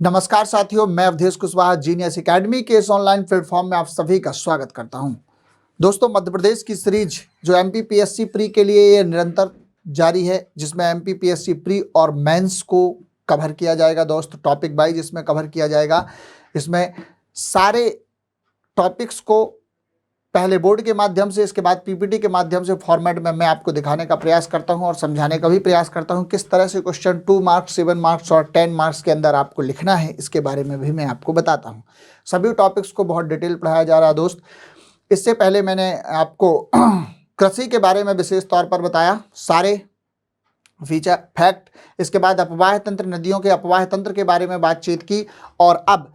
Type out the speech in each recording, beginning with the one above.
नमस्कार साथियों, मैं अवधेश कुशवाहा जीनियस एकेडमी के इस ऑनलाइन प्लेटफॉर्म में आप सभी का स्वागत करता हूं। दोस्तों, मध्य प्रदेश की सीरीज जो एमपीपीएससी प्री के लिए ये निरंतर जारी है, जिसमें एमपीपीएससी प्री और मेंस को कवर किया जाएगा। दोस्त, टॉपिक वाइज इसमें कवर किया जाएगा। इसमें सारे टॉपिक्स को पहले बोर्ड के माध्यम से, इसके बाद पीपीटी के माध्यम से फॉर्मेट में मैं आपको दिखाने का प्रयास करता हूं और समझाने का भी प्रयास करता हूं किस तरह से क्वेश्चन 2 मार्क्स, 7 मार्क्स और 10 मार्क्स के अंदर आपको लिखना है। इसके बारे में भी मैं आपको बताता हूं। सभी टॉपिक्स को बहुत डिटेल पढ़ाया जा रहा है। दोस्त, इससे पहले मैंने आपको कृषि के बारे में विशेष तौर पर बताया, सारे फीचर फैक्ट। इसके बाद अपवाह तंत्र, नदियों के अपवाह तंत्र के बारे में बातचीत की। और अब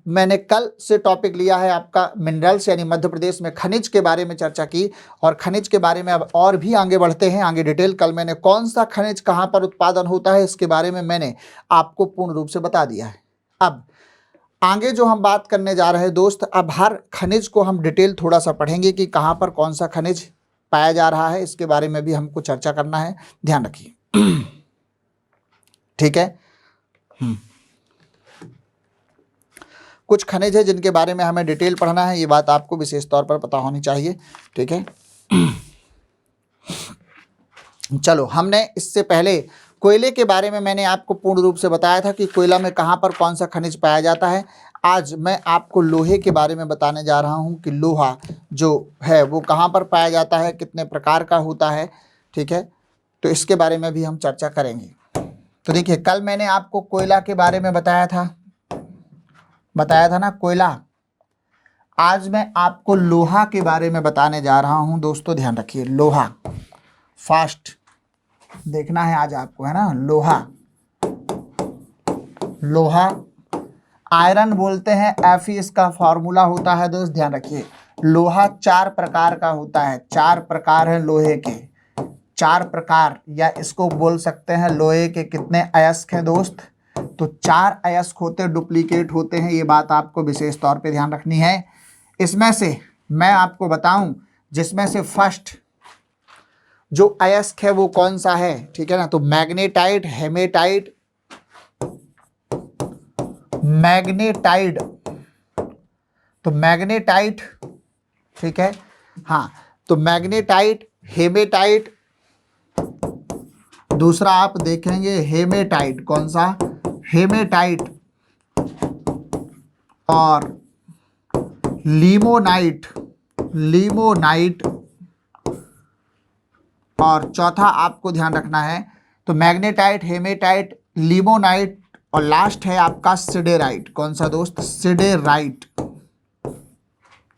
मैंने कल से टॉपिक लिया है आपका मिनरल्स, यानी मध्य प्रदेश में खनिज के बारे में चर्चा की। और खनिज के बारे में अब और भी आगे बढ़ते हैं, आगे डिटेल। कल मैंने कौन सा खनिज कहाँ पर उत्पादन होता है इसके बारे में मैंने आपको पूर्ण रूप से बता दिया है। अब आगे जो हम बात करने जा रहे हैं दोस्त, अब हर खनिज को हम डिटेल थोड़ा सा पढ़ेंगे कि कहाँ पर कौन सा खनिज पाया जा रहा है। इसके बारे में भी हमको चर्चा करना है, ध्यान रखिए। ठीक है। कुछ खनिज है जिनके बारे में हमें डिटेल पढ़ना है, ये बात आपको विशेष तौर पर पता होनी चाहिए। ठीक है। चलो, हमने इससे पहले कोयले के बारे में मैंने आपको पूर्ण रूप से बताया था कि कोयला में कहाँ पर कौन सा खनिज पाया जाता है। आज मैं आपको लोहे के बारे में बताने जा रहा हूँ कि लोहा जो है वो कहाँ पर पाया जाता है, कितने प्रकार का होता है। ठीक है, तो इसके बारे में भी हम चर्चा करेंगे। तो देखिए, कल मैंने आपको कोयला के बारे में बताया था ना, कोयला। आज मैं आपको लोहा के बारे में बताने जा रहा हूं। दोस्तों ध्यान रखिए, लोहा फास्ट देखना है आज आपको, है ना। लोहा आयरन बोलते हैं, Fe इसका फॉर्मूला होता है। दोस्त ध्यान रखिए, लोहा 4 प्रकार का होता है। 4 प्रकार है लोहे के, 4 प्रकार, या इसको बोल सकते हैं लोहे के कितने अयस्क हैं दोस्त, तो 4 अयस्क होते, डुप्लीकेट होते हैं। ये बात आपको विशेष तौर पे ध्यान रखनी है। इसमें से मैं आपको बताऊं, जिसमें से फर्स्ट जो अयस्क है वो कौन सा है, ठीक है ना। तो मैग्नेटाइट, हेमेटाइट, मैग्नेटाइट, ठीक है। हाँ, तो मैग्नेटाइट, हेमेटाइट, दूसरा आप देखेंगे हेमेटाइट, कौन सा, हेमेटाइट, और लीमोनाइट, और चौथा आपको ध्यान रखना है, तो मैग्नेटाइट, हेमेटाइट, लीमोनाइट, और लास्ट है आपका सिडेराइट। कौन सा दोस्त, सिडेराइट।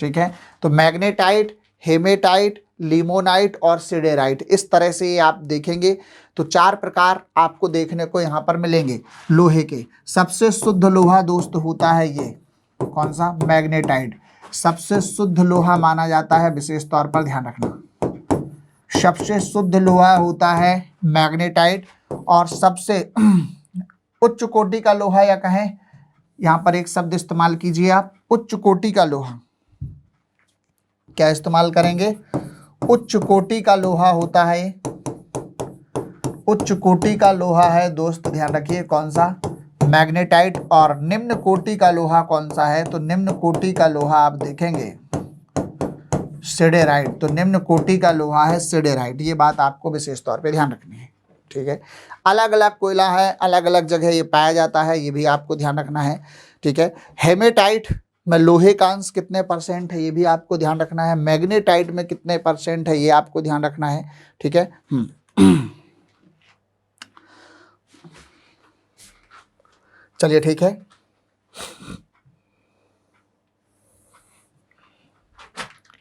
ठीक है, तो मैग्नेटाइट, हेमेटाइट, लीमोनाइट और सिडेराइट, इस तरह से आप देखेंगे तो 4 प्रकार आपको देखने को यहाँ पर मिलेंगे लोहे के। सबसे शुद्ध लोहा दोस्त होता है ये, कौन सा, मैग्नेटाइट। सबसे शुद्ध लोहा माना जाता है, विशेष तौर पर ध्यान रखना। सबसे शुद्ध लोहा होता है मैग्नेटाइट। और सबसे उच्च कोटि का लोहा, या कहें यहाँ पर एक शब्द इस्तेमाल कीजिए आप, उच्च कोटि का लोहा। क्या इस्तेमाल करेंगे, उच्च कोटि का लोहा होता है। उच्च कोटि का लोहा है दोस्त, ध्यान रखिए, कौन सा, मैग्नेटाइट। और निम्न कोटि का लोहा कौन सा है, तो निम्न कोटि का लोहा आप देखेंगे सिडेराइट। तो निम्न कोटि का लोहा है सिडेराइट, ये बात आपको विशेष तौर पे ध्यान रखनी है। ठीक है, अलग अलग कोयला है, अलग अलग जगह ये पाया जाता है, ये भी आपको ध्यान रखना है। ठीक है, हेमेटाइट में लोहे का अंश कितने % है, ये भी आपको ध्यान रखना है। मैग्नेटाइट में कितने % है, ये आपको ध्यान रखना है। ठीक है। चलिए, ठीक है।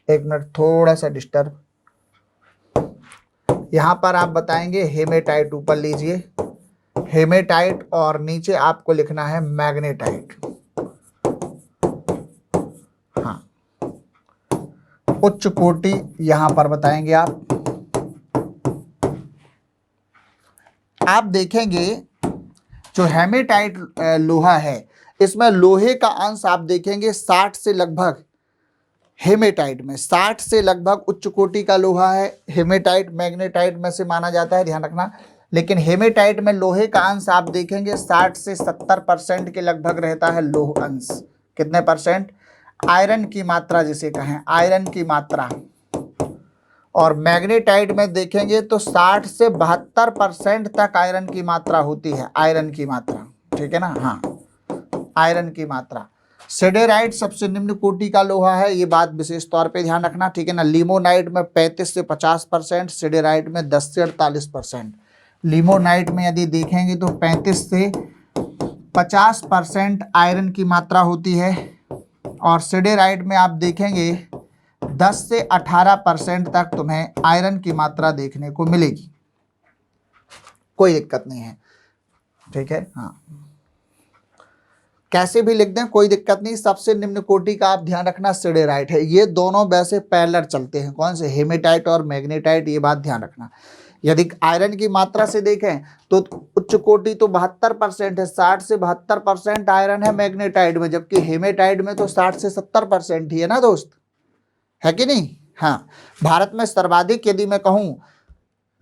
एक मिनट, थोड़ा सा डिस्टर्ब। यहां पर आप बताएंगे हेमेटाइट, ऊपर लीजिए हेमेटाइट, और नीचे आपको लिखना है मैग्नेटाइट। हाँ, उच्च कोटि यहां पर बताएंगे आप देखेंगे जो हेमेटाइट लोहा है, इसमें लोहे का अंश आप देखेंगे 60 से लगभग, हेमेटाइट में 60 से लगभग उच्च कोटि का लोहा है। हेमेटाइट मैग्नेटाइट में से माना जाता है, ध्यान रखना। लेकिन हेमेटाइट में लोहे का अंश आप देखेंगे 60 से 70% के लगभग रहता है लोह अंश। कितने परसेंट? आयरन की मात्रा जिसे कहें, आयरन की मात्रा। और मैग्नेटाइट में देखेंगे तो 60 से 72% तक आयरन की मात्रा होती है, आयरन की मात्रा, ठीक है ना। हाँ, आयरन की मात्रा। सिडेराइट सबसे निम्न कोटि का लोहा है, ये बात विशेष तौर पे ध्यान रखना, ठीक है ना। लिमोनाइट में 35 से 50%, सिडेराइट में 10 से 48%। लिमोनाइट में यदि देखेंगे तो 35 से 50% आयरन की मात्रा होती है, और सिडेराइट में आप देखेंगे 10 से 18% तक तुम्हें आयरन की मात्रा देखने को मिलेगी। कोई दिक्कत नहीं है, ठीक है। हाँ, कैसे भी लिख दें कोई दिक्कत नहीं। सबसे निम्न कोटि का आप ध्यान रखना सिडेराइट है। ये दोनों वैसे पैरेलल चलते हैं, कौन से? हेमेटाइट और मैग्नेटाइट, ये बात ध्यान रखना। यदि आयरन की मात्रा से देखें तो उच्च कोटि तो 72% है, 60 से 72% आयरन है मैग्नेटाइट में, जबकि हेमेटाइट में तो 60 से 70% ही है ना दोस्त, है कि नहीं। हाँ, भारत में सर्वाधिक यदि मैं कहूँ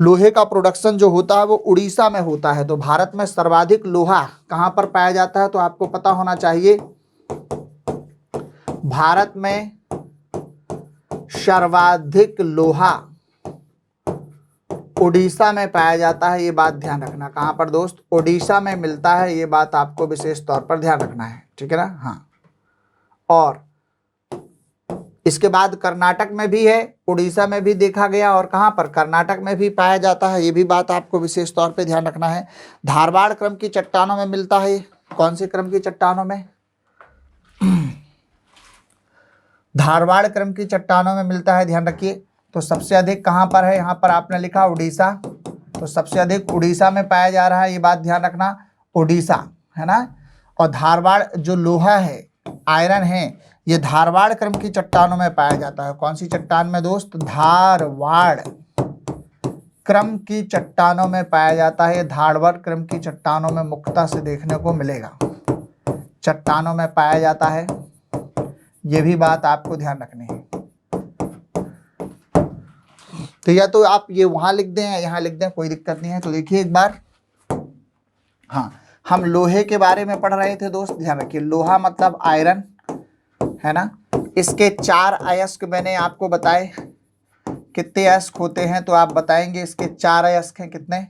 लोहे का प्रोडक्शन जो होता है वो उड़ीसा में होता है। तो भारत में सर्वाधिक लोहा कहाँ पर पाया जाता है? तो आपको पता होना चाहिए, भारत में सर्वाधिक लोहा उड़ीसा में पाया जाता है। ये बात ध्यान रखना। कहाँ पर दोस्त? उड़ीसा में मिलता है, ये बात आपको विशेष तौर पर ध्यान रखना है, ठीक है ना। हाँ, और इसके बाद कर्नाटक में भी है, उड़ीसा में भी देखा गया, और कहाँ पर? कर्नाटक में भी पाया जाता है, ये भी बात आपको विशेष तौर पे ध्यान रखना है। धारवाड़ क्रम की चट्टानों में मिलता है। कौन से क्रम की चट्टानों में? धारवाड़ क्रम की चट्टानों में मिलता है, ध्यान रखिए। तो सबसे अधिक कहाँ पर है? यहाँ पर आपने लिखा उड़ीसा, तो सबसे अधिक उड़ीसा में पाया जा रहा है, ये बात ध्यान रखना, उड़ीसा, है ना। और धारवाड़ जो लोहा है, आयरन है, ये धारवाड़ क्रम की चट्टानों में पाया जाता है। कौन सी चट्टान में दोस्त? धारवाड़ क्रम की चट्टानों में पाया जाता है। धारवाड़ क्रम की चट्टानों में मुख्यतः से देखने को मिलेगा, चट्टानों में पाया जाता है, ये भी बात आपको ध्यान रखनी है। तो या तो आप ये वहां लिख दें या यहाँ लिख दें, कोई दिक्कत नहीं है। तो देखिए एक बार, हाँ, हम लोहे के बारे में पढ़ रहे थे दोस्त, ध्यान रखिए। लोहा मतलब आयरन, है ना। इसके 4 अयस्क मैंने आपको बताए, कितने अयस्क होते हैं तो आप बताएंगे। इसके 4 अयस्क हैं, कितने?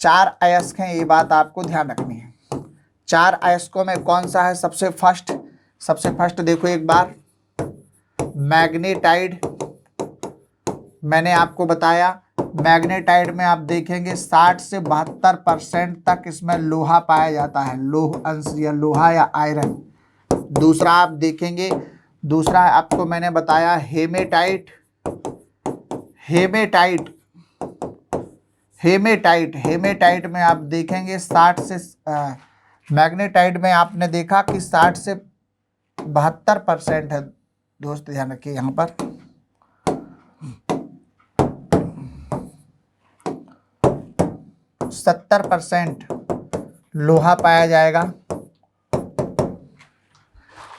4 अयस्क हैं, ये बात आपको ध्यान रखनी है। 4 अयस्कों में कौन सा है सबसे फर्स्ट? देखो एक बार, मैग्नेटाइट, मैंने आपको बताया मैग्नेटाइट में आप देखेंगे 60 से 72% तक इसमें लोहा पाया जाता है, लोह अंश या लोहा या आयरन। दूसरा आप देखेंगे, दूसरा आपको मैंने बताया हेमेटाइट। हेमेटाइट में आप देखेंगे 60 से मैग्नेटाइट में आपने देखा कि 60 से 72% है दोस्त, ध्यान रखिए। यहाँ पर 70% लोहा पाया जाएगा।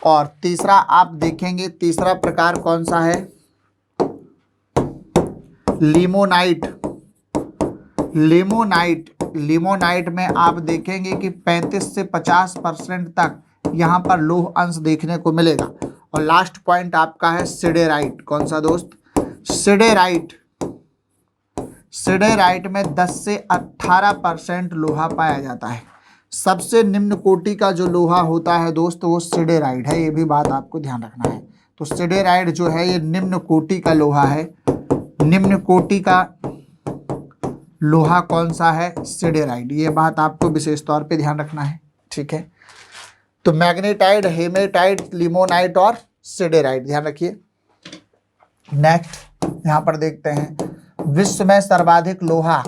और तीसरा आप देखेंगे, तीसरा प्रकार कौन सा है? लिमोनाइट में आप देखेंगे कि 35 से 50% तक यहाँ पर लोह अंश देखने को मिलेगा। और लास्ट पॉइंट आपका है सिडेराइट। कौन सा दोस्त? सिडेराइट में 10 से 18% लोहा पाया जाता है। सबसे निम्न कोटि का जो लोहा होता है दोस्त वो सिडेराइट है, ये भी बात आपको ध्यान रखना है। तो सिडेराइट जो है ये निम्न कोटि का लोहा है। निम्न कोटि का लोहा कौन सा है? सिडेराइट, ये बात आपको विशेष तौर पे ध्यान रखना है, ठीक है। तो मैग्नेटाइट, हेमेटाइट, लिमोनाइट और सिडेराइट, ध्यान रखिए। नेक्स्ट यहां पर देखते हैं, विश्व में सर्वाधिक लोहा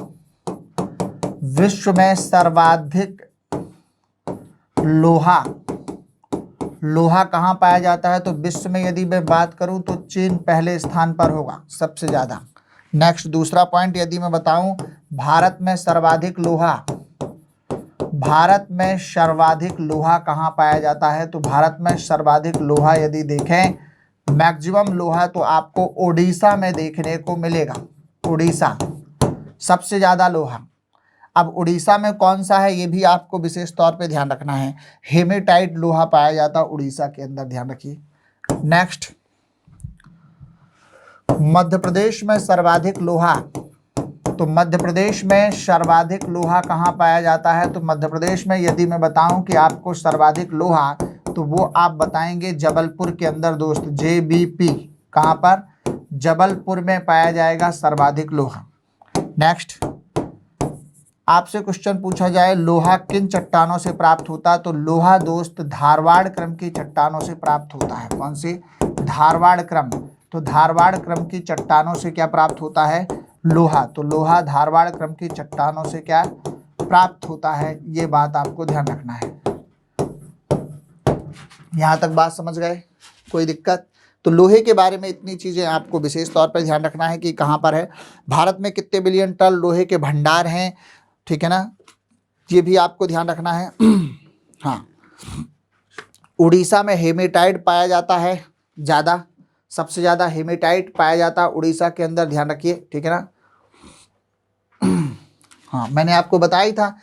कहाँ पाया जाता है? तो विश्व में यदि मैं बात करूं तो चीन पहले स्थान पर होगा सबसे ज्यादा। नेक्स्ट दूसरा पॉइंट यदि मैं बताऊं, भारत में सर्वाधिक लोहा कहाँ पाया जाता है? तो भारत में सर्वाधिक लोहा यदि देखें, मैक्सिमम लोहा तो आपको उड़ीसा में देखने को मिलेगा। उड़ीसा सबसे ज्यादा लोहा, अब उड़ीसा में कौन सा है ये भी आपको विशेष तौर पे ध्यान रखना है। हेमेटाइट लोहा पाया जाता है उड़ीसा के अंदर, ध्यान रखिए। नेक्स्ट, मध्य प्रदेश में सर्वाधिक लोहा, तो मध्य प्रदेश में सर्वाधिक लोहा कहाँ पाया जाता है? तो मध्य प्रदेश में यदि मैं बताऊं कि आपको सर्वाधिक लोहा, तो वो आप बताएंगे जबलपुर के अंदर दोस्त, JBP, कहाँ पर? जबलपुर में पाया जाएगा सर्वाधिक लोहा। नेक्स्ट, आपसे क्वेश्चन पूछा जाए लोहा किन चट्टानों से प्राप्त होता है? तो लोहा दोस्त धारवाड़ क्रम की चट्टानों से प्राप्त होता है। कौन सी? धारवाड़ क्रम। तो धारवाड़ क्रम की चट्टानों से क्या प्राप्त होता है? लोहा। तो लोहा धारवाड़ क्रम की चट्टानों से क्या प्राप्त होता है, ये बात आपको ध्यान रखना है। यहां तक बात समझ गए? कोई दिक्कत? तो लोहे के बारे में इतनी चीजें आपको विशेष तौर पर ध्यान रखना है कि कहां पर है, भारत में कितने बिलियन टन लोहे के भंडार हैं, ठीक है ना, ये भी आपको ध्यान रखना है। हाँ, उड़ीसा में हेमेटाइट पाया जाता है ज़्यादा, सबसे ज़्यादा हेमेटाइट पाया जाता है उड़ीसा के अंदर, ध्यान रखिए, ठीक है ना। हाँ, मैंने आपको बताया ही था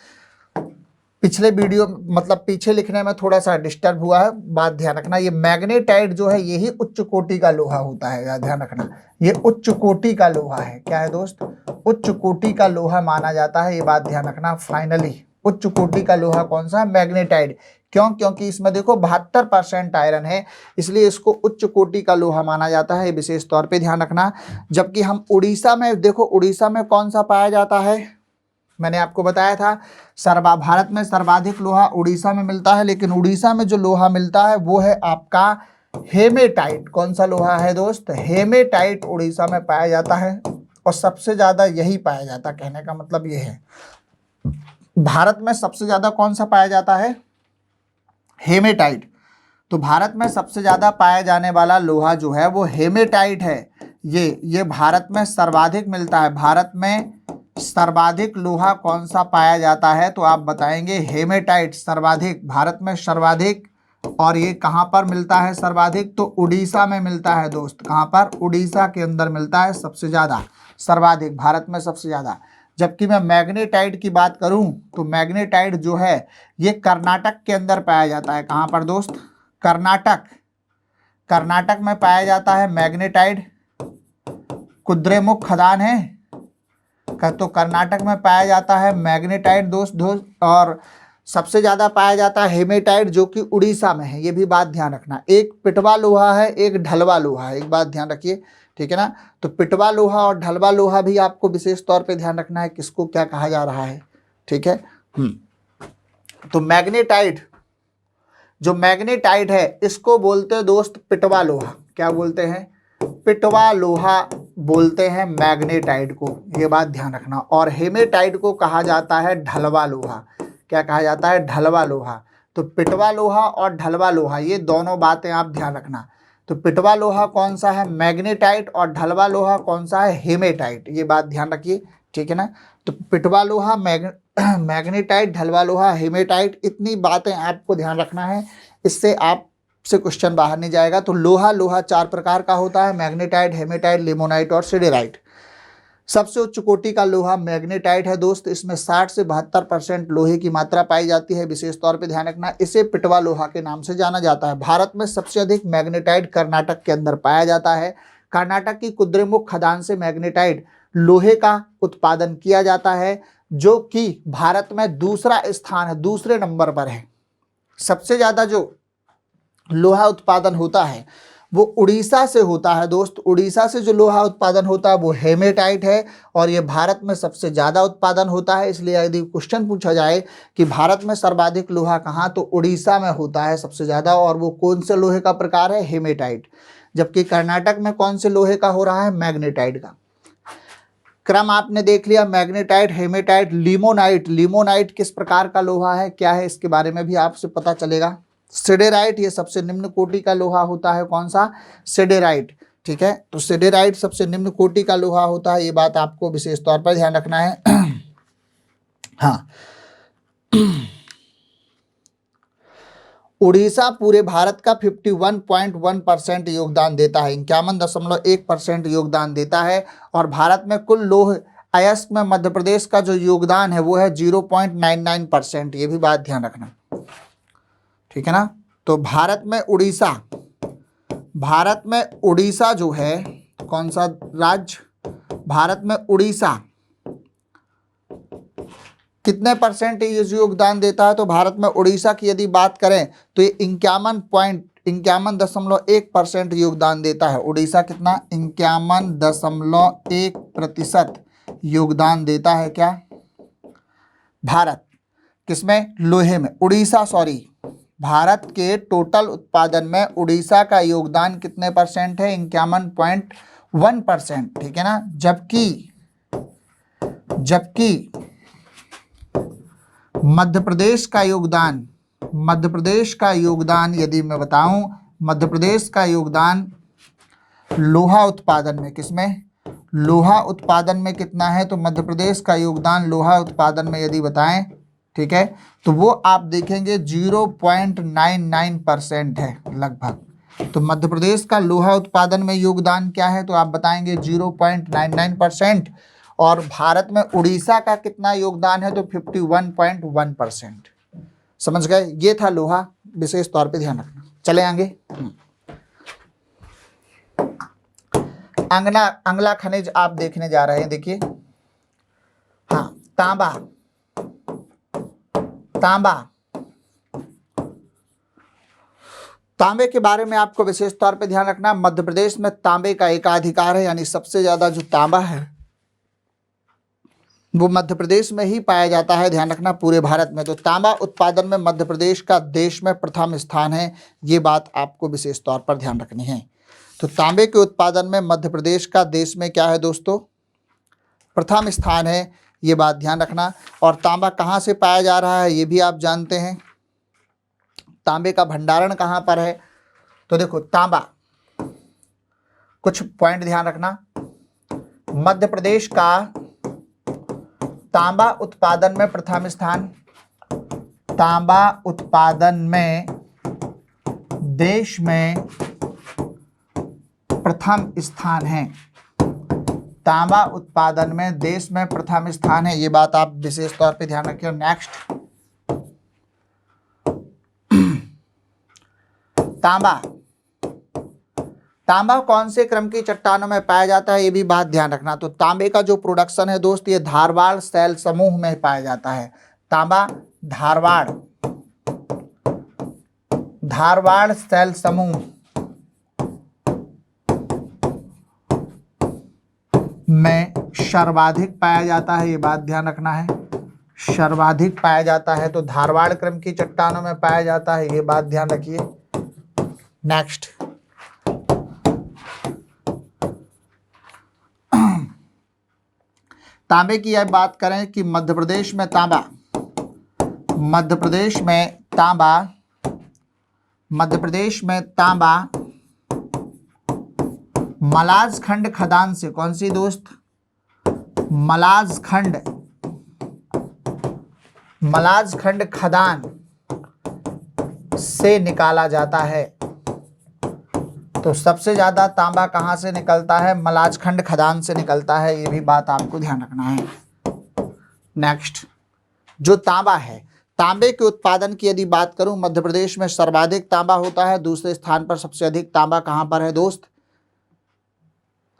पिछले वीडियो, मतलब पीछे लिखने में थोड़ा सा डिस्टर्ब हुआ है, बात ध्यान रखना। ये मैग्नेटाइट जो है यही उच्च कोटि का लोहा होता है, ध्यान रखना, ये उच्च कोटि का लोहा है। क्या है दोस्त? उच्च कोटि का लोहा माना जाता है, ये बात ध्यान रखना। फाइनली उच्च कोटि का लोहा कौन सा? मैग्नेटाइट। क्यों? क्योंकि इसमें देखो 72% आयरन है, इसलिए इसको उच्च कोटि का लोहा माना जाता है, ये विशेष तौर पे ध्यान रखना। जबकि हम उड़ीसा में देखो, उड़ीसा में कौन सा पाया जाता है? मैंने आपको बताया था भारत में सर्वाधिक लोहा उड़ीसा में मिलता है, लेकिन उड़ीसा में जो लोहा मिलता है वो है आपका हेमेटाइट। कौन सा लोहा है दोस्त? हेमेटाइट उड़ीसा में पाया जाता है, और सबसे ज्यादा यही पाया जाता है। कहने का मतलब ये है, भारत में सबसे ज्यादा कौन सा पाया जाता है? हेमेटाइट। तो भारत में सबसे ज्यादा पाया जाने वाला लोहा जो है वो हेमेटाइट है। ये भारत में सर्वाधिक मिलता है। भारत में सर्वाधिक लोहा कौन सा पाया जाता है? तो आप बताएंगे हेमेटाइट सर्वाधिक, भारत में सर्वाधिक। और ये कहाँ पर मिलता है सर्वाधिक? तो उड़ीसा में मिलता है दोस्त। कहाँ पर? उड़ीसा के अंदर मिलता है सबसे ज्यादा, सर्वाधिक, भारत में सबसे ज्यादा। जबकि मैं मैग्नेटाइट की बात करूं तो मैग्नेटाइट जो है ये कर्नाटक के अंदर पाया जाता है। कहाँ पर दोस्त? कर्नाटक। कर्नाटक में पाया जाता है मैग्नेटाइट। कुद्रेमुख खदान है तो कर्नाटक में पाया जाता है मैग्नेटाइट दोस्त। और सबसे ज्यादा पाया जाता है हेमेटाइट जो कि उड़ीसा में है, ये भी बात ध्यान रखना। एक पिटवा लोहा है, एक ढलवा लोहा है, एक बात ध्यान रखिए, ठीक है ना। तो पिटवा लोहा और ढलवा लोहा भी आपको विशेष तौर पे ध्यान रखना है, किसको क्या कहा जा रहा है, ठीक है। तो मैग्नेटाइट, जो मैग्नेटाइट है इसको बोलते हैं दोस्त पिटवा लोहा। क्या बोलते हैं? पिटवा लोहा बोलते हैं मैग्नेटाइट को, ये बात ध्यान रखना। और हेमेटाइट को कहा जाता है ढलवा लोहा। क्या कहा जाता है? ढलवा लोहा। तो पिटवा लोहा और ढलवा लोहा, ये दोनों बातें आप ध्यान रखना। तो पिटवा लोहा कौन सा है? मैग्नेटाइट। और ढलवा लोहा कौन सा है? हेमेटाइट। ये बात ध्यान रखिए, ठीक है ना। तो पिटवा लोहा मैग्नेटाइट, ढलवा लोहा हेमेटाइट, इतनी बातें आपको ध्यान रखना है, इससे आप से क्वेश्चन बाहर नहीं जाएगा। तो लोहा 4 प्रकार का होता है, मैग्नेटाइट, हेमेटाइट, लिमोनाइट और सिडेराइट। सबसे उच्च कोटि का लोहा मैग्नेटाइट है दोस्त। इसमें 60 से 72% लोहे की मात्रा पाई जाती है, विशेष तौर पे ध्यान रखना। इसे पिटवा लोहा के नाम से जाना जाता है। भारत में सबसे अधिक मैग्नेटाइट कर्नाटक के अंदर पाया जाता है। कर्नाटक की कुद्रेमुख खदान से मैग्नेटाइट लोहे का उत्पादन किया जाता है, जो कि भारत में दूसरा स्थान है, दूसरे नंबर पर है। सबसे ज्यादा जो लोहा उत्पादन होता है वो उड़ीसा से होता है दोस्त। उड़ीसा से जो लोहा उत्पादन होता है वो हेमेटाइट है, और ये भारत में सबसे ज़्यादा उत्पादन होता है। इसलिए यदि क्वेश्चन पूछा जाए कि भारत में सर्वाधिक लोहा कहाँ, तो उड़ीसा में होता है सबसे ज़्यादा। और वो कौन से लोहे का प्रकार है? हेमेटाइट। जबकि कर्नाटक में कौन से लोहे का हो रहा है? मैग्नेटाइट का। क्रम आपने देख लिया, मैग्नेटाइट, हेमेटाइट, लिमोनाइट। लिमोनाइट किस प्रकार का लोहा है, क्या है, इसके बारे में भी आपसे पता चलेगा। सिडेराइट, ये सबसे निम्न कोटि का लोहा होता है। कौन सा? सिडेराइट, ठीक है। तो सिडेराइट सबसे निम्न कोटि का लोहा होता है, ये बात आपको विशेष तौर पर ध्यान रखना है। हाँ, उड़ीसा पूरे भारत का 51.1% योगदान देता है, 51.1% योगदान देता है। और भारत में कुल लौह अयस्क में मध्य प्रदेश का जो योगदान है वो है 0.99%। ये भी बात ध्यान रखना, ठीक है ना। तो भारत में उड़ीसा जो है, कौन सा राज्य, भारत में उड़ीसा कितने परसेंट ये योगदान देता है? तो भारत में उड़ीसा की यदि बात करें तो ये 51.1% योगदान देता है। उड़ीसा कितना? 51.1% योगदान देता है क्या? भारत किसमें? लोहे में। उड़ीसा, सॉरी, भारत के टोटल उत्पादन में उड़ीसा का योगदान कितने परसेंट है? 51.1%, ठीक है ना। जबकि मध्य प्रदेश का योगदान यदि मैं बताऊं, मध्य प्रदेश का योगदान लोहा उत्पादन में, किसमें? लोहा उत्पादन में कितना है? तो मध्य प्रदेश का योगदान लोहा उत्पादन में यदि बताएं, ठीक है, तो वो आप देखेंगे 0.99% है लगभग। तो मध्य प्रदेश का लोहा उत्पादन में योगदान क्या है? तो आप बताएंगे 0.99%। और भारत में उड़ीसा का कितना योगदान है? तो 51.1%। समझ गए? ये था लोहा, विशेष तौर पे ध्यान रखना। चले आगे। अगला खनिज आप देखने जा रहे हैं, देखिए, हाँ, तांबे के बारे में आपको विशेष तौर पे ध्यान रखना। मध्य प्रदेश में तांबे का एकाधिकार है, यानी सबसे ज्यादा जो तांबा है वो मध्य प्रदेश में ही पाया जाता है। ध्यान रखना, पूरे भारत में। तो तांबा उत्पादन में मध्य प्रदेश का देश में प्रथम स्थान है। ये बात आपको विशेष तौर पर ध्यान रखनी है। तो तांबे के उत्पादन में मध्य प्रदेश का देश में क्या है दोस्तों? प्रथम स्थान है। ये बात ध्यान रखना। और तांबा कहाँ से पाया जा रहा है ये भी आप जानते हैं। तांबे का भंडारण कहाँ पर है? तो देखो, तांबा, कुछ पॉइंट ध्यान रखना। मध्य प्रदेश का तांबा उत्पादन में प्रथम स्थान, तांबा उत्पादन में देश में प्रथम स्थान है। तांबा उत्पादन में देश में प्रथम स्थान है। ये बात आप विशेष तौर पे ध्यान रखिए। नेक्स्ट, तांबा कौन से क्रम की चट्टानों में पाया जाता है? ये भी बात ध्यान रखना। तो तांबे का जो प्रोडक्शन है दोस्त, ये धारवाड़ शैल समूह में पाया जाता है। तांबा धारवाड़ शैल समूह में सर्वाधिक पाया जाता है। ये बात ध्यान रखना है, सर्वाधिक पाया जाता है। तो धारवाड़ क्रम की चट्टानों में पाया जाता है। ये बात ध्यान रखिए। नेक्स्ट, तांबे की यह बात करें कि मध्य प्रदेश में तांबा मलाजखंड खदान से, कौन सी दोस्त? मलाजखंड खदान से निकाला जाता है। तो सबसे ज्यादा तांबा कहां से निकलता है? मलाजखंड खदान से निकलता है। ये भी बात आपको ध्यान रखना है। नेक्स्ट, जो तांबा है, तांबे के उत्पादन की यदि बात करूं, मध्य प्रदेश में सर्वाधिक तांबा होता है। दूसरे स्थान पर सबसे अधिक तांबा कहां पर है दोस्त?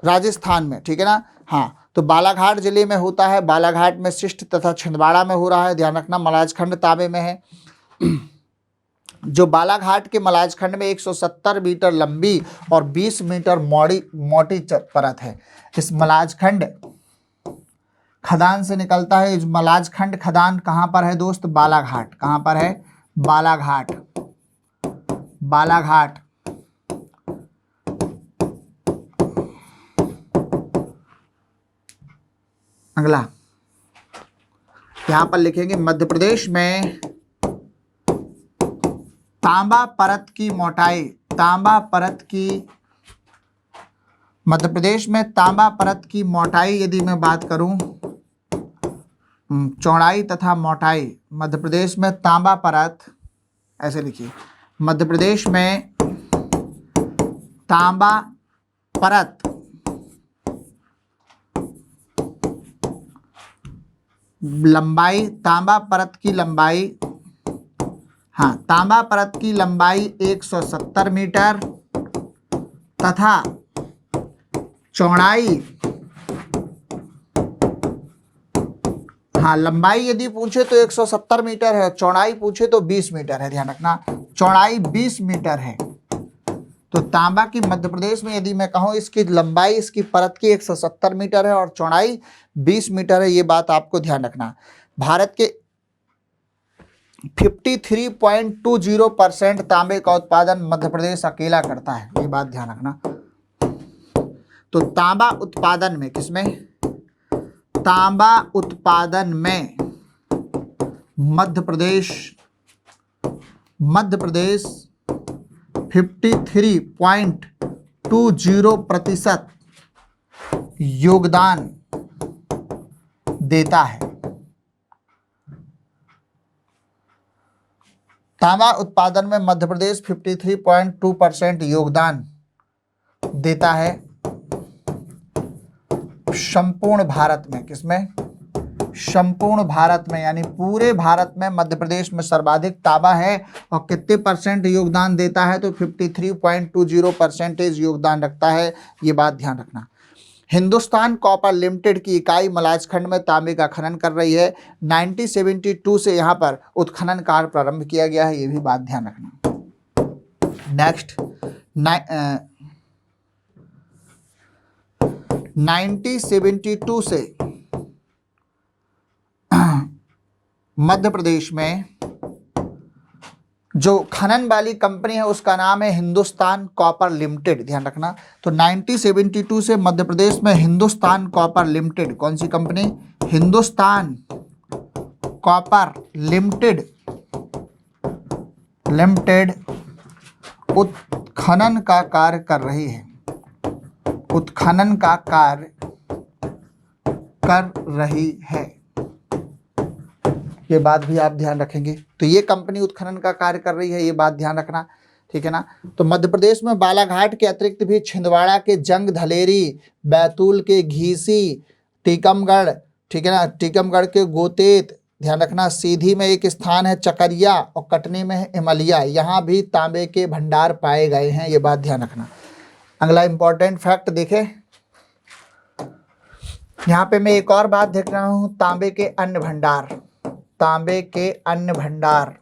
राजस्थान में, ठीक है ना। हाँ, तो बालाघाट जिले में होता है। बालाघाट में शिष्ट तथा छिंदवाड़ा में हो रहा है। ध्यान रखना, मलाजखंड तांबे में है। जो बालाघाट के मलाजखंड में 170 मीटर लंबी और 20 मीटर मोटी परत है। इस मलाजखंड खदान से निकलता है। इस मलाजखंड खदान कहां पर है दोस्त? बालाघाट। कहां पर है? बालाघाट। अगला यहां पर लिखेंगे, मध्य प्रदेश में तांबा परत की मोटाई, मध्य प्रदेश में तांबा परत की मोटाई यदि मैं बात करूं, चौड़ाई तथा मोटाई, मध्य प्रदेश में तांबा परत, ऐसे लिखिए, मध्य प्रदेश में तांबा परत लंबाई, तांबा परत की लंबाई, हाँ, तांबा परत की लंबाई 170 मीटर तथा चौड़ाई, हाँ, लंबाई यदि पूछे तो 170 मीटर है, चौड़ाई पूछे तो 20 मीटर है। ध्यान रखना, चौड़ाई 20 मीटर है। तो तांबा की मध्य प्रदेश में यदि मैं कहूं इसकी लंबाई इसकी परत की 170 मीटर है और चौड़ाई 20 मीटर है, ये बात आपको ध्यान रखना। भारत के 53.20% तांबे का उत्पादन मध्य प्रदेश अकेला करता है, ये बात ध्यान रखना। तो तांबा उत्पादन में, किसमें? तांबा उत्पादन में मध्य प्रदेश 53.20% योगदान देता है। तांबा उत्पादन में मध्य प्रदेश 53.2% योगदान देता है संपूर्ण भारत में। किसमें? संपूर्ण भारत में, यानी पूरे भारत में मध्य प्रदेश में सर्वाधिक तांबा है। और कितने परसेंट योगदान देता है? तो 53.20% योगदान रखता है, ये बात ध्यान रखना। हिंदुस्तान कॉपर लिमिटेड की इकाई मलाजखंड में तांबे का खनन कर रही है। 1972 से यहाँ पर उत्खनन कार्य प्रारंभ किया गया है, ये भी बात ध्यान रखना। नेक्स्ट, 1972 से मध्य प्रदेश में जो खनन वाली कंपनी है उसका नाम है हिंदुस्तान कॉपर लिमिटेड। ध्यान रखना, तो 1972 से मध्य प्रदेश में हिंदुस्तान कॉपर लिमिटेड, कौन सी कंपनी? हिंदुस्तान कॉपर लिमिटेड उत्खनन का कार्य कर रही है, उत्खनन का कार्य कर रही है, ये बात भी आप ध्यान रखेंगे। तो ये कंपनी उत्खनन का कार्य कर रही है, ये बात ध्यान रखना, ठीक है ना। तो मध्य प्रदेश में बालाघाट के अतिरिक्त भी छिंदवाड़ा के जंग धलेरी, बैतूल के घीसी, टीकमगढ़, ठीक है ना, टीकमगढ़ के गोतेत, ध्यान रखना, सीधी में एक स्थान है चकरिया और कटनी में है इमलिया, यहाँ भी तांबे के भंडार पाए गए हैं, ये बात ध्यान रखना। अगला इंपॉर्टेंट फैक्ट देखें, यहाँ पे मैं एक और बात देख रहा हूँ, तांबे के अन्य भंडार, तांबे के अन्य भंडार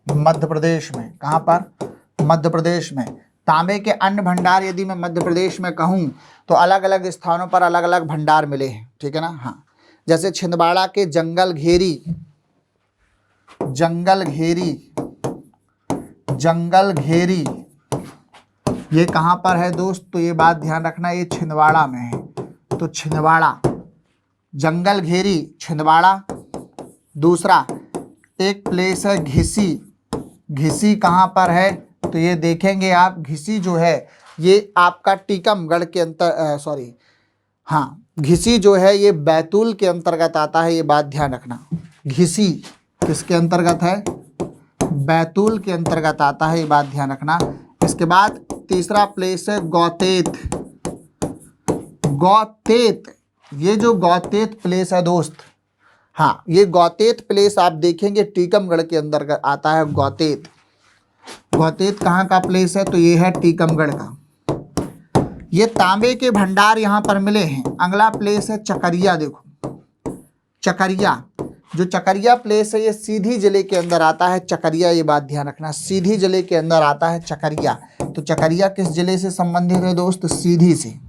मध्य प्रदेश में, कहाँ पर? मध्य प्रदेश में। तांबे के अन्य भंडार यदि मैं मध्य प्रदेश में कहूँ तो अलग अलग स्थानों पर अलग अलग भंडार मिले हैं, ठीक है ना। हाँ, जैसे छिंदवाड़ा के जंगल घेरी, जंगल घेरी ये कहाँ पर है दोस्त? तो ये बात ध्यान रखना, ये छिंदवाड़ा में है। तो छिंदवाड़ा, जंगल घेरी, छिंदवाड़ा। दूसरा एक प्लेस है घिसी, घिसी कहाँ पर है? तो ये देखेंगे आप, घिसी जो है ये आपका टीकमगढ़ के घिसी जो है ये बैतूल के अंतर्गत आता है, ये बात ध्यान रखना। घिसी किसके अंतर्गत है? बैतूल के अंतर्गत आता है, ये बात ध्यान रखना। इसके बाद तीसरा प्लेस है गौतेत, गौतेत, ये जो गौतेत प्लेस है दोस्त, हाँ, ये गौतेत प्लेस आप देखेंगे टीकमगढ़ के अंदर आता है। गौतेत, गौतेत कहाँ का प्लेस है? तो ये है टीकमगढ़ का। ये तांबे के भंडार यहाँ पर मिले हैं। अगला प्लेस है चकरिया। देखो चकरिया, जो चकरिया प्लेस है ये सीधी जिले के अंदर आता है। चकरिया, ये बात ध्यान रखना, सीधी जिले के अंदर आता है चकरिया। तो चकरिया किस जिले से संबंधित है दोस्त? सीधी से।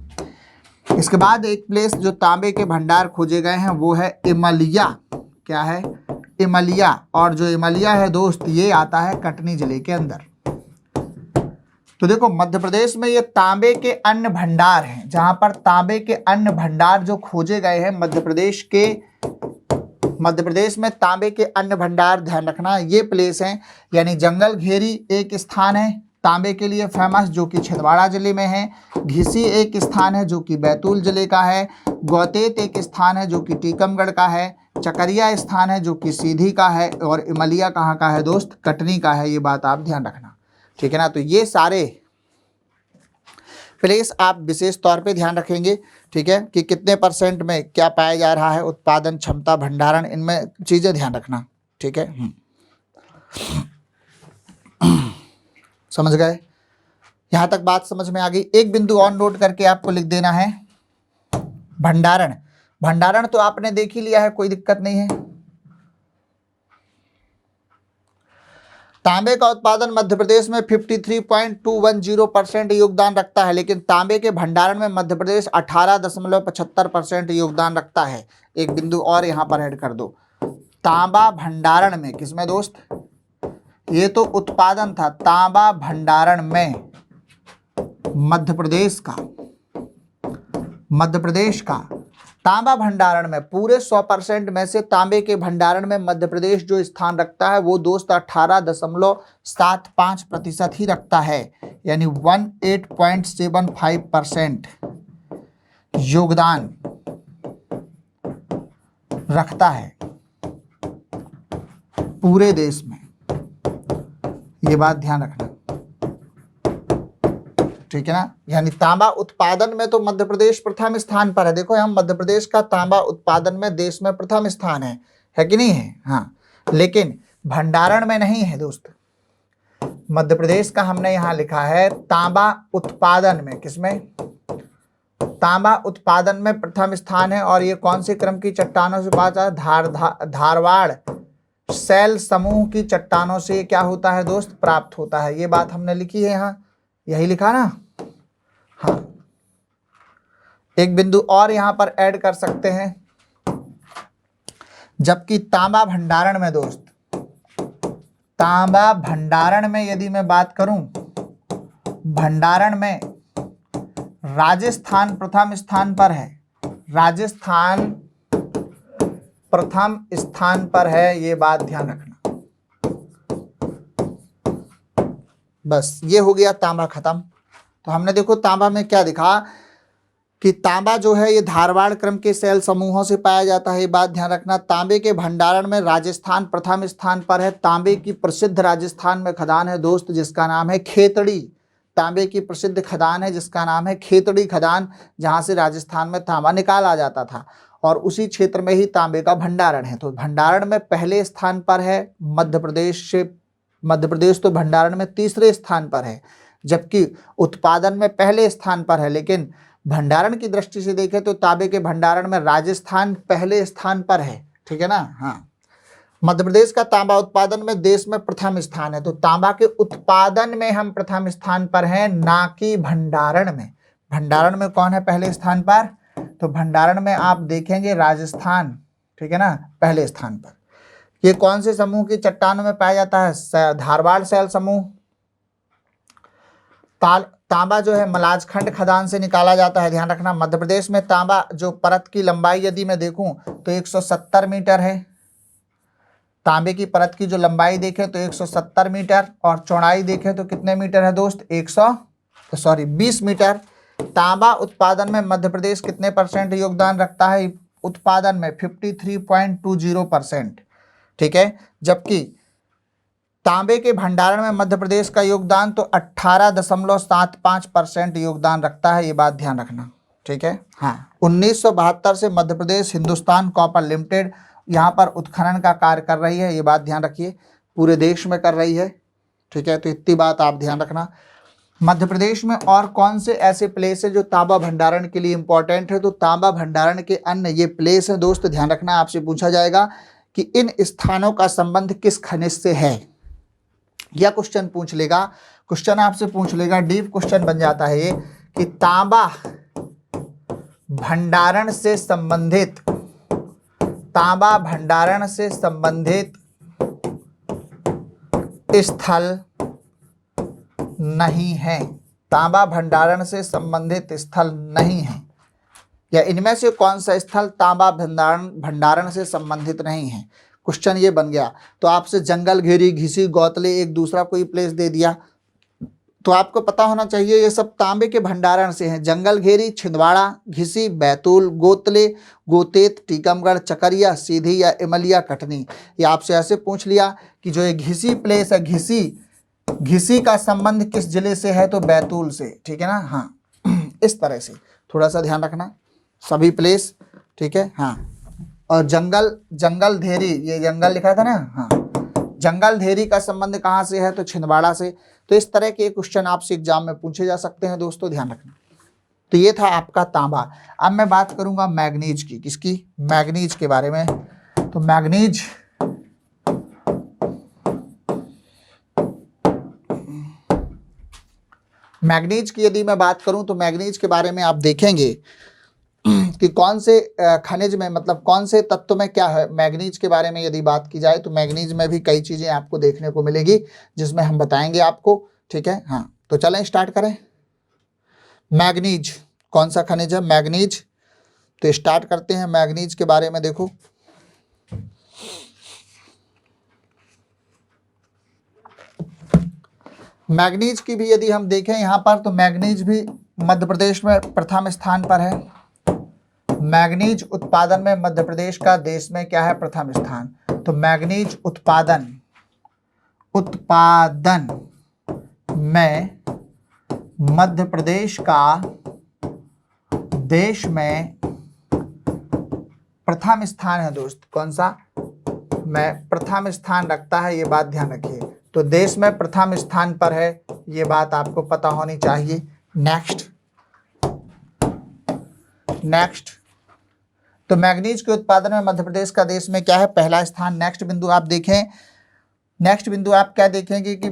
इसके बाद एक प्लेस जो तांबे के भंडार खोजे गए हैं वो है इमलिया। क्या है? इमलिया। और जो इमलिया है दोस्त ये आता है कटनी जिले के अंदर। तो देखो मध्य प्रदेश में ये तांबे के अन्य भंडार हैं, जहां पर तांबे के अन्य भंडार जो खोजे गए हैं मध्य प्रदेश में तांबे के अन्य भंडार, ध्यान रखना, ये प्लेस हैं। यानी जंगल घेरी एक स्थान है तांबे के लिए फेमस जो कि छिंदवाड़ा जिले में है। घिसी एक स्थान है जो कि बैतूल जिले का है। गौतेत एक स्थान है जो कि टीकमगढ़ का है। चकरिया स्थान है जो कि सीधी का है। और इमलिया कहाँ का है दोस्त? कटनी का है। ये बात आप ध्यान रखना, ठीक है ना। तो ये सारे प्लेस आप विशेष तौर पे ध्यान रखेंगे। ठीक है, कि कितने % में क्या पाया जा रहा है, उत्पादन क्षमता, भंडारण, इनमें चीजें ध्यान रखना। ठीक है, समझ गए? यहां तक बात समझ में आ गई। एक बिंदु और नोट करके आपको लिख देना है, भंडारण। भंडारण तो आपने देख ही लिया है, कोई दिक्कत नहीं है। तांबे का उत्पादन मध्य प्रदेश में 53.210% योगदान रखता है, लेकिन तांबे के भंडारण में मध्य प्रदेश 18.75% योगदान रखता है। एक बिंदु और यहां पर ऐड कर दो, तांबा भंडारण में, किसमें दोस्त? ये तो उत्पादन था, तांबा भंडारण में मध्य प्रदेश का तांबा भंडारण में पूरे 100% में से तांबे के भंडारण में मध्य प्रदेश जो स्थान रखता है वो दोस्त 18.75% ही रखता है, यानी 18.75% योगदान रखता है पूरे देश में। ये बात ध्यान रखना, ठीक है ना। यानी तांबा उत्पादन में तो मध्य प्रदेश प्रथम स्थान पर है। देखो हम मध्य प्रदेश का तांबा उत्पादन में देश में प्रथम स्थान है कि नहीं है? हाँ, लेकिन भंडारण में नहीं है दोस्त। मध्य प्रदेश का हमने यहाँ लिखा है तांबा उत्पादन में, किसमें? तांबा उत्पादन में प्रथम स्थान है। और ये कौन से क्रम की चट्टानों से पाया जाता है? धारवाड़ शैल समूह की चट्टानों से क्या होता है दोस्त? प्राप्त होता है। ये बात हमने लिखी है यहाँ, यही लिखा ना? हाँ, एक बिंदु और यहां पर ऐड कर सकते हैं, जबकि तांबा भंडारण में दोस्त, तांबा भंडारण में यदि मैं बात करूं, भंडारण में राजस्थान प्रथम स्थान पर है। राजस्थान प्रथम स्थान पर है, ये बात ध्यान रखना। बस ये हो गया तांबा खत्म। तो हमने देखो तांबा में क्या दिखा कि तांबा जो है ये धारवाड़ क्रम के शैल समूहों से पाया जाता है, ये बात ध्यान रखना। तांबे के भंडारण में राजस्थान प्रथम स्थान पर है। तांबे की प्रसिद्ध राजस्थान में खदान है दोस्त, जिसका नाम है खेतड़ी। तांबे की प्रसिद्ध खदान है जिसका नाम है खेतड़ी खदान, जहां से राजस्थान में तांबा निकाला जाता था, और उसी क्षेत्र में ही तांबे का भंडारण है। तो भंडारण में पहले स्थान पर है मध्य प्रदेश तो भंडारण में तीसरे स्थान पर है, जबकि उत्पादन में पहले स्थान पर है। लेकिन भंडारण की दृष्टि से देखें तो तांबे के भंडारण में राजस्थान पहले स्थान पर है, ठीक है ना। हाँ, मध्य प्रदेश का तांबा उत्पादन में देश में प्रथम स्थान है। तो तांबा के उत्पादन में हम प्रथम स्थान पर हैं, ना कि भंडारण में। भंडारण में कौन है पहले स्थान पर? तो भंडारण में आप देखेंगे राजस्थान, ठीक है ना, पहले स्थान पर। ये कौन से समूह की चट्टानों में पाया जाता है? धारवाड़ शैल समूह। तांबा जो है मलाजखंड खदान से निकाला जाता है, ध्यान रखना। मध्य प्रदेश में तांबा जो परत की लंबाई यदि मैं देखूं तो 170 मीटर है। तांबे की परत की जो लंबाई देखें तो 170 मीटर, और चौड़ाई देखें तो कितने मीटर है दोस्त? 20 मीटर। तांबा उत्पादन में मध्य प्रदेश कितने % योगदान रखता है? उत्पादन में 53.20%, ठीक है। जबकि तांबे के भंडारण में मध्य प्रदेश का योगदान तो 18.75% योगदान रखता है, ये बात ध्यान रखना, ठीक है। हाँ, 1972 से मध्य प्रदेश हिंदुस्तान कॉपर लिमिटेड यहाँ पर उत्खनन का कार्य कर रही है, ये बात ध्यान रखिए, पूरे देश में कर रही है, ठीक है। तो इतनी बात आप ध्यान रखना। मध्य प्रदेश में और कौन से ऐसे प्लेस है जो तांबा भंडारण के लिए इंपॉर्टेंट है? तो तांबा भंडारण के अन्य ये प्लेस है दोस्त, ध्यान रखना। आपसे पूछा जाएगा कि इन स्थानों का संबंध किस खनिज से है, या क्वेश्चन पूछ लेगा, क्वेश्चन आपसे पूछ लेगा, डीप क्वेश्चन बन जाता है ये, कि तांबा भंडारण से संबंधित, तांबा भंडारण से संबंधित स्थल नहीं है। तांबा भंडारण से संबंधित स्थल नहीं है, या इनमें से कौन सा स्थल तांबा भंडारण से संबंधित नहीं है? क्वेश्चन ये बन गया। तो आपसे जंगल घेरी, घिसी, गौतले, एक दूसरा कोई प्लेस दे दिया, तो आपको पता होना चाहिए ये सब तांबे के भंडारण से हैं। जंगल घेरी, छिंदवाड़ा, घिसी, बैतूल, गोतले, गोतेत, टीकमगढ़, चकरिया, सीधी या इमलिया, कटनी। ये आपसे ऐसे पूछ लिया कि जो ये घिसी प्लेस है, घिसी का संबंध किस जिले से है? तो बैतूल से, ठीक है ना। हाँ, इस तरह से थोड़ा सा ध्यान रखना। सभी प्लेस, ठीक है। हाँ, और जंगल धेरी, ये जंगल लिखा था ना, हाँ, जंगल धेरी का संबंध कहाँ से है, तो छिंदवाड़ा से। तो इस तरह के क्वेश्चन आपसे एग्जाम में पूछे जा सकते हैं दोस्तों, ध्यान रखना। तो ये था आपका तांबा। अब मैं बात करूंगा मैग्नीज की, किसकी, मैग्नीज के बारे में। तो मैग्नीज की यदि मैं बात करूं तो मैग्नीज के बारे में आप देखेंगे कि कौन से खनिज में, मतलब कौन से तत्व में क्या है। मैग्नीज के बारे में यदि बात की जाए तो मैग्नीज में भी कई चीजें आपको देखने को मिलेगी, जिसमें हम बताएंगे आपको, ठीक है। हाँ, तो चलें स्टार्ट करें। मैग्नीज कौन सा खनिज है, मैग्नीज। तो स्टार्ट करते हैं मैग्नीज के बारे में। देखो, मैग्नीज की भी यदि हम देखें यहाँ पर, तो मैग्नीज भी मध्य प्रदेश में प्रथम स्थान पर है। मैग्नीज उत्पादन में मध्य प्रदेश का देश में क्या है, प्रथम स्थान। तो मैग्नीज उत्पादन में मध्य प्रदेश का देश में प्रथम स्थान है दोस्त। कौन सा, मैं प्रथम स्थान रखता है, ये बात ध्यान रखिए। तो देश में प्रथम स्थान पर है, ये बात आपको पता होनी चाहिए। नेक्स्ट, तो मैग्नीज के उत्पादन में मध्य प्रदेश का देश में क्या है, पहला स्थान। नेक्स्ट बिंदु आप देखें, नेक्स्ट बिंदु आप क्या देखेंगे कि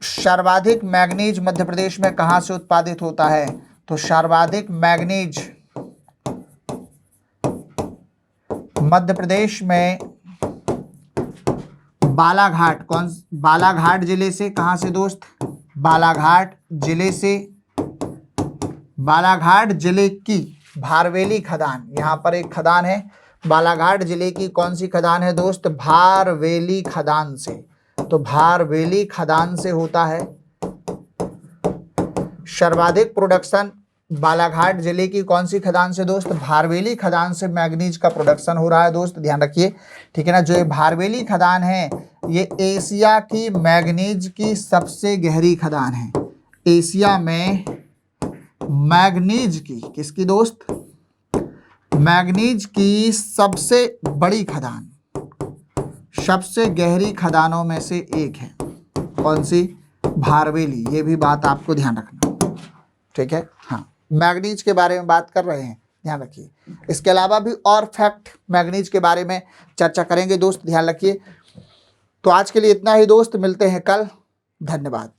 सर्वाधिक मैग्नीज मध्य प्रदेश में कहां से उत्पादित होता है। तो सर्वाधिक मैग्नीज मध्य प्रदेश में बालाघाट, बालाघाट जिले से। कहां से दोस्त, बालाघाट जिले से। बालाघाट जिले की भारवेली खदान, यहां पर एक खदान है बालाघाट जिले की। कौन सी खदान है दोस्त, भारवेली खदान से। तो भारवेली खदान से होता है सर्वाधिक प्रोडक्शन। बालाघाट जिले की कौन सी खदान से दोस्त, भारवेली खदान से मैग्नीज का प्रोडक्शन हो रहा है दोस्त, ध्यान रखिए, ठीक है ना। जो ये भारवेली खदान है, ये एशिया की मैग्नीज की सबसे गहरी खदान है। एशिया में मैग्नीज की, किसकी दोस्त, मैग्नीज की सबसे बड़ी खदान, सबसे गहरी खदानों में से एक है। कौन सी, भारवेली। ये भी बात आपको ध्यान रखना, ठीक है। हाँ, मैग्नीज के बारे में बात कर रहे हैं, ध्यान रखिए। इसके अलावा भी और फैक्ट मैग्नीज के बारे में चर्चा करेंगे दोस्त, ध्यान रखिए। तो आज के लिए इतना ही दोस्त, मिलते हैं कल, धन्यवाद।